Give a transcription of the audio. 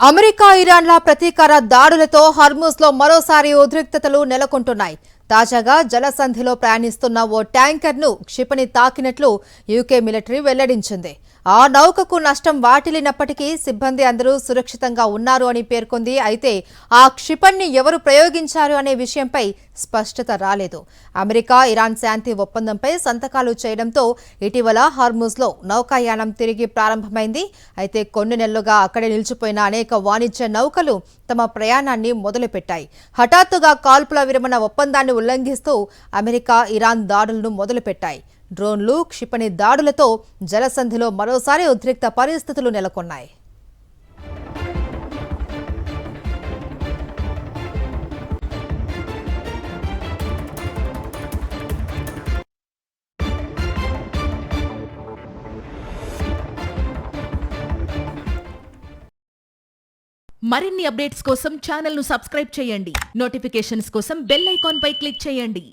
America ఇరాన్ల ప్రతీకార దాడులతో హార్మూజ్లో మరోసారి ఉద్రిక్తతలు నెలకొంటున్నాయి. తాజాగా జలసంధిలో ప్రయాణిస్తున్న ఓ ట్యాంకర్ను క్షిపణి తాకినట్లు యూకే మిలిటరీ వెల్లడించింది. ఆ నౌకకు నష్టం వాటిల్లినప్పటికీ సిబ్బంది అందరూ సురక్షితంగా ఉన్నారు అని పేర్కొంది. అయితే ఆ క్షిపణిని ఎవరు ప్రయోగించారు అనే విషయంపై స్పష్టత రాలేదు. అమెరికా ఇరాన్ శాంతి ఒప్పందంపై సంతకాలు చేయడంతో ఇటీవల హార్మూజ్లో నౌకాయానం తిరిగి ప్రారంభమైంది. అయితే కొన్ని నెలలుగా అక్కడే నిలిచిపోయిన అనేక వాణిజ్య నౌకలు తమ ప్రయాణాన్ని మొదలుపెట్టాయి. హఠాత్తుగా కాల్పుల విరమణ ఒప్పందాన్ని ఉల్లంఘిస్తూ అమెరికా ఇరాన్ దాడులను మొదలుపెట్టాయి. డ్రోన్లు, క్షిపణి దాడులతో జలసంధిలో మరోసారి ఉద్రిక్త పరిస్థితులు నెలకొన్నాయి. మరిన్ని అప్డేట్స్ కోసం ఛానల్ ను సబ్స్క్రైబ్ చేయండి. నోటిఫికేషన్స్ కోసం బెల్ ఐకాన్ పై క్లిక్ చేయండి.